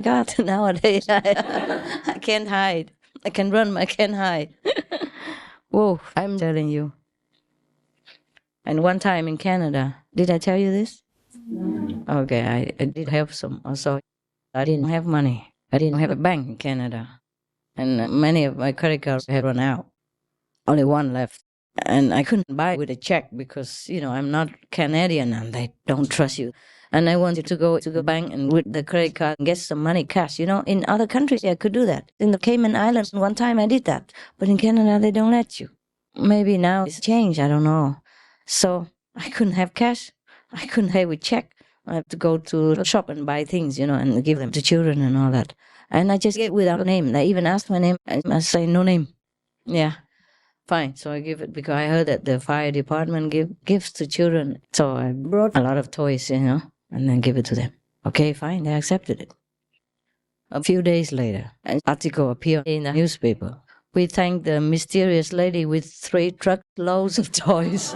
God, nowadays I can't hide. I can run, I can't hide. Whoa, I'm telling you. And one time in Canada, did I tell you this? Okay, I did have some. Also, I didn't have money. I didn't have a bank in Canada. And many of my credit cards had run out. Only one left. And I couldn't buy with a check because, I'm not Canadian and they don't trust you. And I wanted to go to the bank and with the credit card and get some money cash. In other countries, I could do that. In the Cayman Islands, one time I did that. But in Canada, they don't let you. Maybe now it's changed. I don't know. So I couldn't have cash. I couldn't pay with check. I have to go to the shop and buy things, and give them to children and all that. And I just get without a name. They even asked my name. I say no name. Yeah. Fine, so I give it because I heard that the fire department give gifts to children. So I brought a lot of toys, and then give it to them. Okay, fine, they accepted it. A few days later, an article appeared in the newspaper. We thank the mysterious lady with 3 truckloads of toys.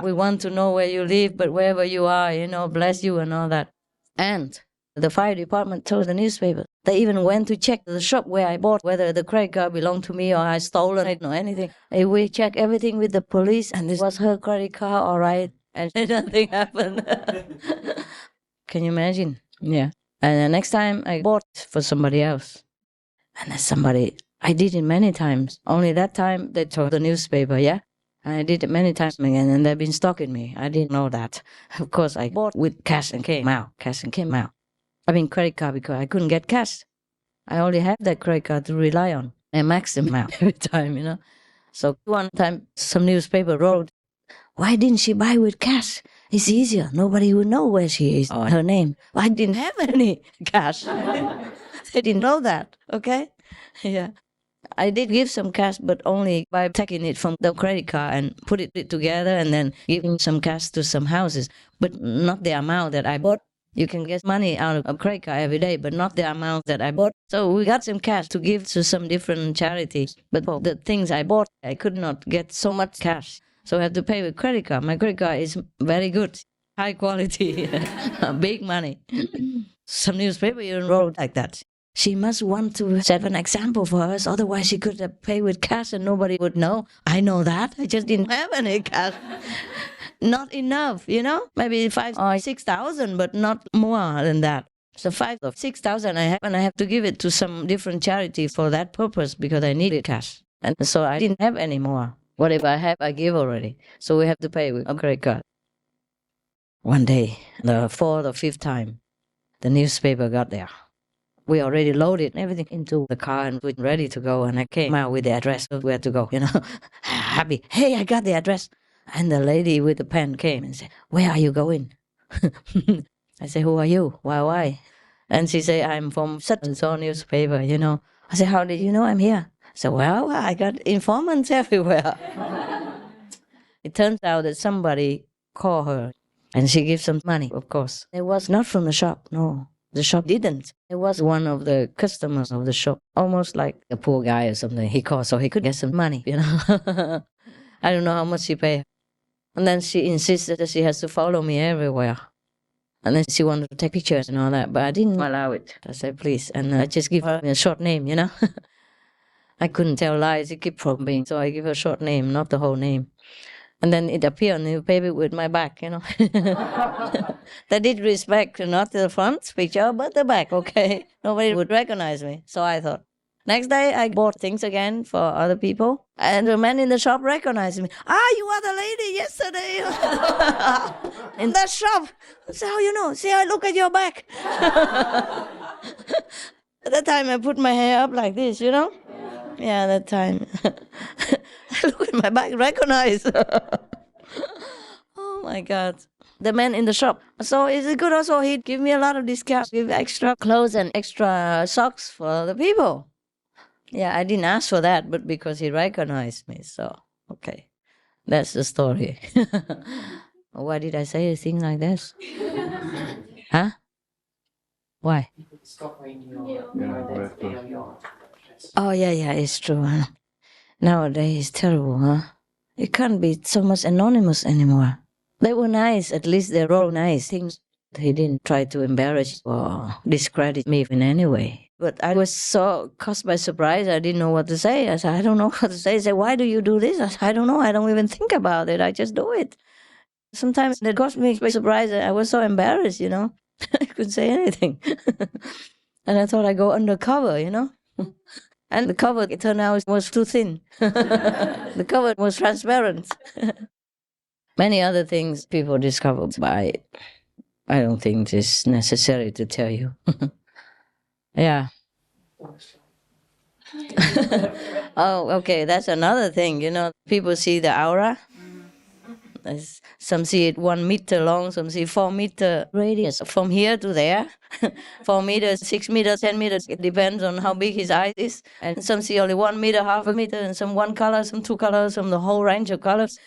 We want to know where you live, but wherever you are, bless you and all that. And the fire department told the newspaper. They even went to check the shop where I bought, whether the credit card belonged to me or I stolen it or anything. We checked everything with the police, and this was her credit card, all right, and nothing happened. Can you imagine? Yeah. And the next time I bought for somebody else, and I did it many times. Only that time they told the newspaper, yeah? I did it many times again, and they've been stalking me. I didn't know that. Of course, I bought with cash and came out. Credit card because I couldn't get cash. I only had that credit card to rely on. I maxed them out every time, So one time, some newspaper wrote, why didn't she buy with cash? It's easier. Nobody would know where she is or her name. I didn't have any cash. They didn't know that, okay? Yeah. I did give some cash, but only by taking it from the credit card and put it together and then giving some cash to some houses, but not the amount that I bought. You can get money out of a credit card every day, but not the amount that I bought. So we got some cash to give to some different charities. But for the things I bought, I could not get so much cash. So I had to pay with credit card. My credit card is very good, high quality, big money. Some newspaper even wrote like that. She must want to set an example for us, otherwise she could have paid with cash and nobody would know. I know that. I just didn't have any cash. Not enough, maybe 5,000 or 6,000, but not more than that. So 5,000 or 6,000 I have, and I have to give it to some different charity for that purpose because I needed cash. And so I didn't have any more. Whatever I have, I give already. So we have to pay with a credit card. One day, the 4th or 5th time, the newspaper got there. We already loaded everything into the car and we're ready to go. And I came out with the address of where to go, happy. Hey, I got the address. And the lady with the pen came and said, where are you going? I said, who are you? Why? And she said, I'm from such and so newspaper, I said, how did you know I'm here? I said, well, I got informants everywhere. It turns out that somebody called her and she gives some money, of course. It was not from the shop, no. The shop didn't. It was one of the customers of the shop, almost like a poor guy or something. He called so he could get some money, I don't know how much she paid. And then she insisted that she has to follow me everywhere. And then she wanted to take pictures and all that, but I didn't allow it. I said, please. And I just give her a short name, I couldn't tell lies. It kept from being. So I give her a short name, not the whole name. And then it appeared on the paper with my back, They did respect not the front picture, but the back, okay? Nobody would recognize me. So I thought. Next day, I bought things again for other people. And the man in the shop recognized me. You are the lady yesterday in that shop. I said, how you know? See, I look at your back. At that time, I put my hair up like this, Yeah, that time. I look at my back, recognize. Oh, my God. The man in the shop. So is it good also? He'd give me a lot of discounts, give extra clothes and extra socks for the people. Yeah, I didn't ask for that, but because he recognized me. So, okay. That's the story. Why did I say a thing like this? Huh? Why? Oh, yeah, it's true. Huh? Nowadays, it's terrible, huh? It can't be so much anonymous anymore. They were nice, at least they wrote nice things. He didn't try to embarrass or discredit me in any way. But I was so caught by surprise, I didn't know what to say. I said, I don't know what to say. He said, why do you do this? I said, I don't know. I don't even think about it. I just do it. Sometimes it caught me by surprise. I was so embarrassed, I couldn't say anything. And I thought I'd go undercover. And the cover, it turned out, was too thin. The cover was transparent. Many other things people discovered by it. I don't think it's necessary to tell you. Yeah. Oh, okay. That's another thing. People see the aura. Some see it 1 meter long, some see 4 meter radius from here to there. 4 meters, 6 meters, 10 meters. It depends on how big his eye is. And some see only 1 meter, half a meter, and some one color, some two colors, some the whole range of colors.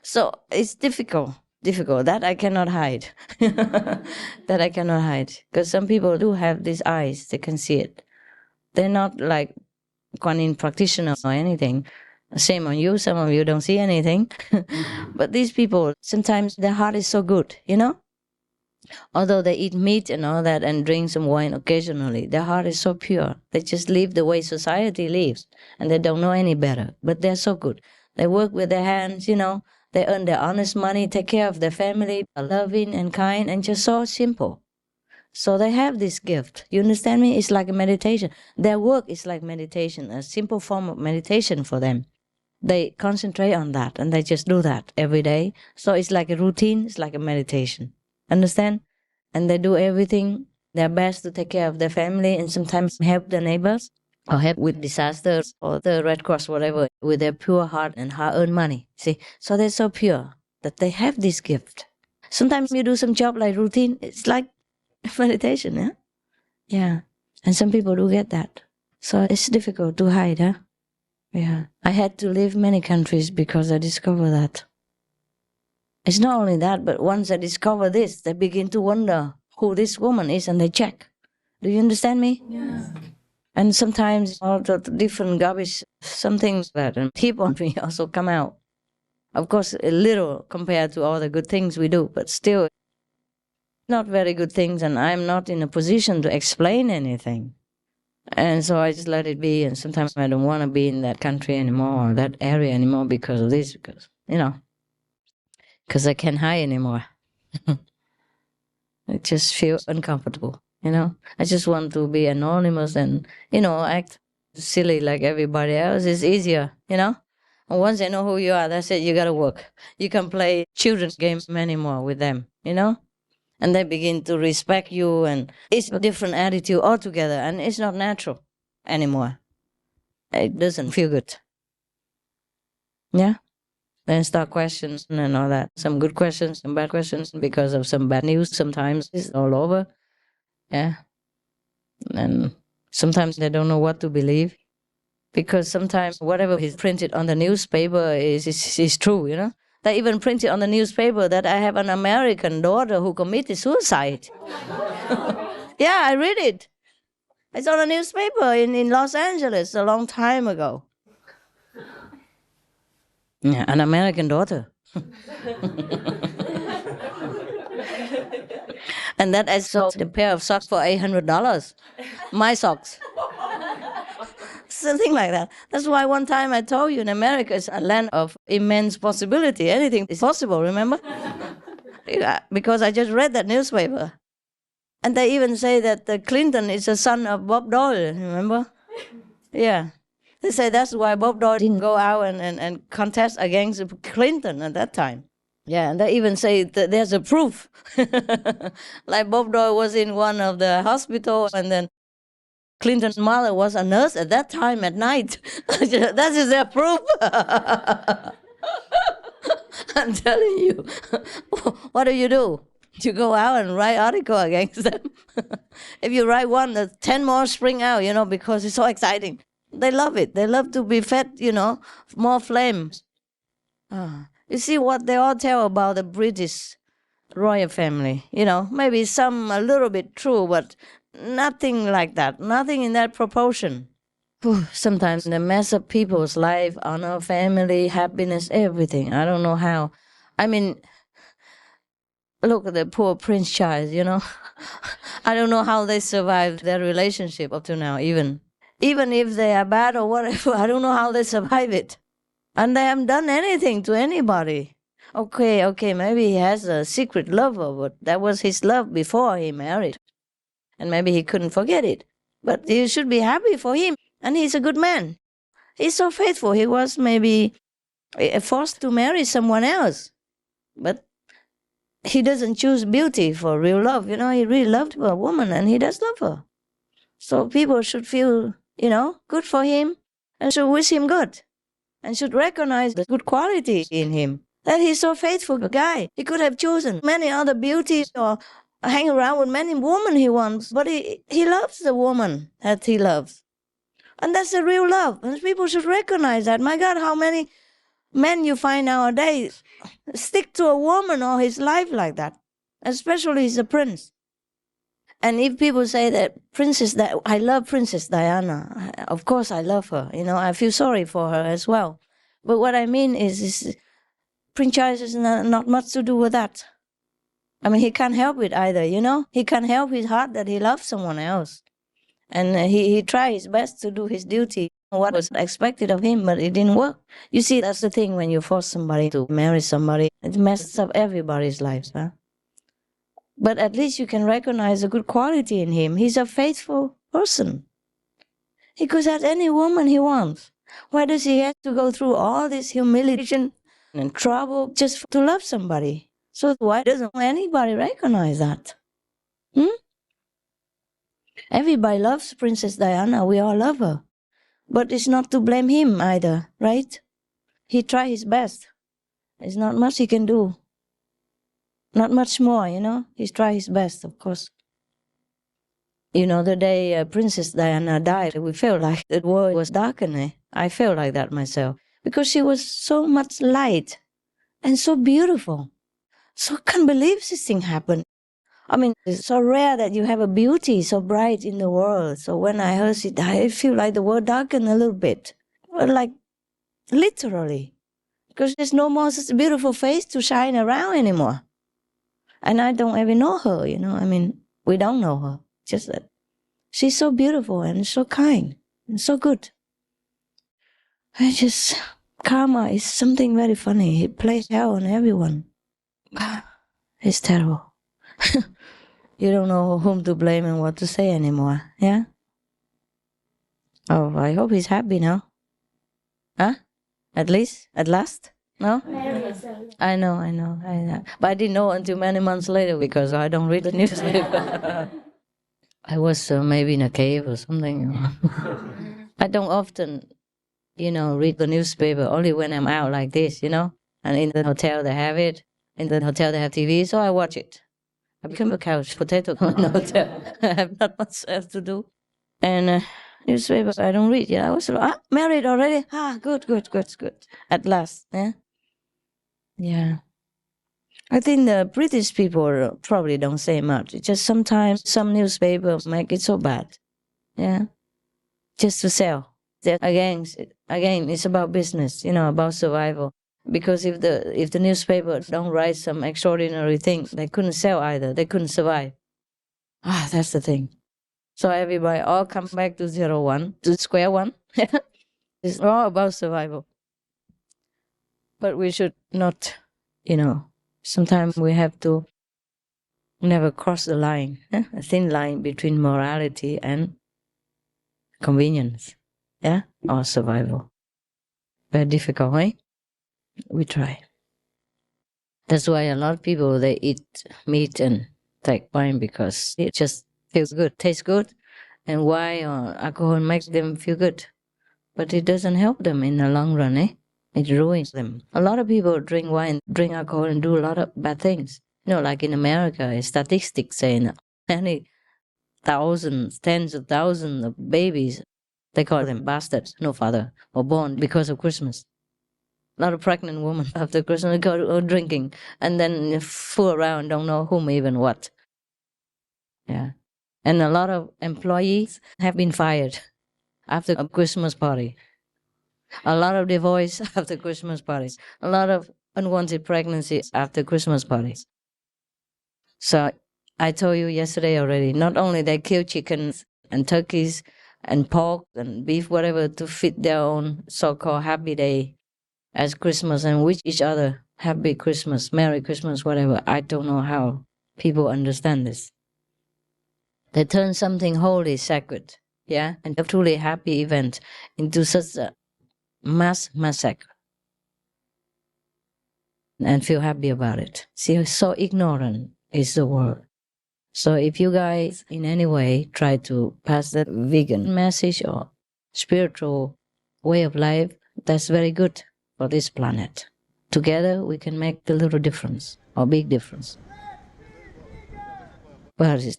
So it's difficult. That I cannot hide. That I cannot hide. Because some people do have these eyes, they can see it. They're not like Kuan Yin practitioner or anything. Shame on you, some of you don't see anything. But these people, sometimes their heart is so good, Although they eat meat and all that and drink some wine occasionally, their heart is so pure. They just live the way society lives, and they don't know any better. But they're so good. They work with their hands, They earn their honest money, take care of their family, are loving and kind, and just so simple. So they have this gift. You understand me? It's like a meditation. Their work is like meditation, a simple form of meditation for them. They concentrate on that, and they just do that every day. So it's like a routine. It's like a meditation. Understand? And they do everything their best to take care of their family, and sometimes help their neighbors or help with disasters or the Red Cross, whatever, with their pure heart and hard-earned money. See? So they're so pure that they have this gift. Sometimes you do some job like routine. It's like meditation, yeah? Yeah. And some people do get that. So it's difficult to hide, huh? Yeah. I had to leave many countries because I discovered that. It's not only that, but once I discover this, they begin to wonder who this woman is, and they check. Do you understand me? Yeah. And sometimes all the different garbage, some things that tip on me also come out. Of course, a little compared to all the good things we do, but still not very good things, and I'm not in a position to explain anything. And so I just let it be, and sometimes I don't want to be in that country anymore or that area anymore because of this, because I can't hide anymore. I just feel uncomfortable, I just want to be anonymous and, act silly like everybody else. It's easier, And once they know who you are, that's it, you got to work. You can play children's games anymore with them, And they begin to respect you, and it's a different attitude altogether, and it's not natural anymore. It doesn't feel good. Yeah? Then start questions and all that. Some good questions, some bad questions, because of some bad news sometimes it's all over. Yeah. And sometimes they don't know what to believe, because sometimes whatever is printed on the newspaper is true, They even printed on the newspaper that I have an American daughter who committed suicide. Yeah, I read it. It's on a newspaper in Los Angeles a long time ago. Yeah, an American daughter. And that I sold a pair of socks for $800. My socks. Something like that. That's why one time I told you in America is a land of immense possibility. Anything is possible, remember? Yeah, because I just read that newspaper. And they even say that Clinton is a son of Bob Doyle, remember? Yeah. They say that's why Bob Doyle didn't go out and contest against Clinton at that time. Yeah, and they even say that there's a proof. Like Bob Doyle was in one of the hospitals, and then Clinton's mother was a nurse at that time at night. That is their proof. I'm telling you. What do? You go out and write article against them. If you write one, the 10 more spring out, because it's so exciting. They love it. They love to be fed, more flames. You see what they all tell about the British royal family, maybe some a little bit true, but nothing like that, nothing in that proportion. Sometimes they mess up people's life, honor, family, happiness, everything. I don't know how. I mean, Look at the poor Prince Charles, you know. I don't know how they survived their relationship up to now, even. Even if they are bad or whatever, I don't know how they survive it. And they haven't done anything to anybody. Okay, maybe he has a secret lover, but that was his love before he married. And maybe he couldn't forget it. But you should be happy for him. And he's a good man. He's so faithful. He was maybe forced to marry someone else. But he doesn't choose beauty for real love. You know, he really loved a woman and he does love her. So people should feel, good for him and should wish him good and should recognize the good quality in him. That he's so faithful guy. He could have chosen many other beauties or hang around with many women he wants, but he loves the woman that he loves. And that's the real love. And people should recognize that. My God, how many men you find nowadays stick to a woman all his life like that, especially he's a prince. And if people say that I love Princess Diana, of course I love her. I feel sorry for her as well. But what I mean is Prince Charles has not much to do with that. I mean, he can't help it either, He can't help his heart that he loves someone else. And he tried his best to do his duty, what was expected of him, but it didn't work. You see, that's the thing when you force somebody to marry somebody, it messes up everybody's lives, huh? But at least you can recognize a good quality in him. He's a faithful person. He could have any woman he wants. Why does he have to go through all this humiliation and trouble just to love somebody? So why doesn't anybody recognize that? Everybody loves Princess Diana. We all love her. But it's not to blame him either, right? He tried his best. There's not much he can do. Not much more, He's tried his best, of course. The day Princess Diana died, we felt like the world was darkening. I felt like that myself. Because she was so much light and so beautiful. So I can't believe this thing happened. I mean, it's so rare that you have a beauty so bright in the world. So when I heard she died, I feel like the world darkened a little bit. Like, literally. Because there's no more such a beautiful face to shine around anymore. And I don't even know her, I mean, we don't know her. Just that she's so beautiful and so kind and so good. Karma is something very funny. It plays hell on everyone. It's terrible. You don't know whom to blame and what to say anymore, yeah? Oh, I hope he's happy now. Huh? At last? No? I know. But I didn't know until many months later because I don't read the newspaper. I was maybe in a cave or something. I don't often, read the newspaper, only when I'm out like this, And in the hotel they have it. In the hotel they have TV, so I watch it. I become a couch potato in the hotel. I have not much else to do. And newspapers I don't read. Yeah, I was married already. Good. At last, yeah. Yeah. I think the British people probably don't say much. It's just sometimes some newspapers make it so bad. Yeah. Just to sell. Again, it's about business, about survival. Because if the newspaper don't write some extraordinary things, they couldn't sell either. They couldn't survive. That's the thing. So everybody all come back to 0-1, to square one. It's all about survival. But we should not, sometimes we have to never cross the line, a thin line between morality and convenience, yeah, or survival. Very difficult, eh? We try. That's why a lot of people, they eat meat and take wine because it just feels good, tastes good, and wine or alcohol makes them feel good. But it doesn't help them in the long run, eh? It ruins them. A lot of people drink wine, drink alcohol, and do a lot of bad things. Like in America, statistics saying many thousands, tens of thousands of babies, they call them bastards, no father, were born because of Christmas. A lot of pregnant women after Christmas go drinking and then fool around, don't know whom even what. Yeah. And a lot of employees have been fired after a Christmas party. A lot of divorce after Christmas parties. A lot of unwanted pregnancies after Christmas parties. So I told you yesterday already, not only they kill chickens and turkeys and pork and beef, whatever, to fit their own so-called happy day as Christmas and wish each other happy Christmas, Merry Christmas, whatever. I don't know how people understand this. They turn something holy, sacred, yeah, and a truly happy event into such a mass massacre and feel happy about it. See, so ignorant is the word. So if you guys in any way try to pass that vegan message or spiritual way of life, that's very good for this planet. Together we can make the little difference or big difference. But this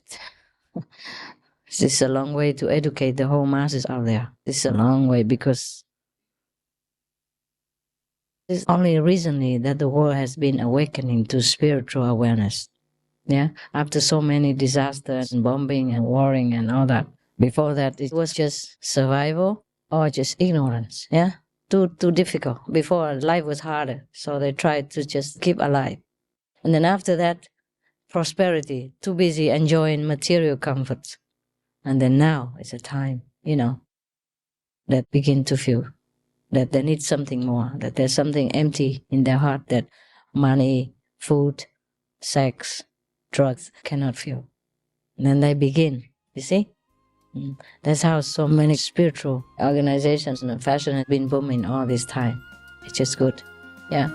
is a long way to educate the whole masses out there. This is a long way because it's only recently that the world has been awakening to spiritual awareness. Yeah, after so many disasters and bombing and warring and all that. Before that, it was just survival or just ignorance. Yeah, too difficult. Before, life was harder, so they tried to just keep alive. And then after that, prosperity, too busy enjoying material comforts. And then now is a time, that begin to feel that they need something more, that there's something empty in their heart that money, food, sex, drugs cannot fill. And then they begin, you see? That's how so many spiritual organizations and fashion have been booming all this time. It's just good. Yeah.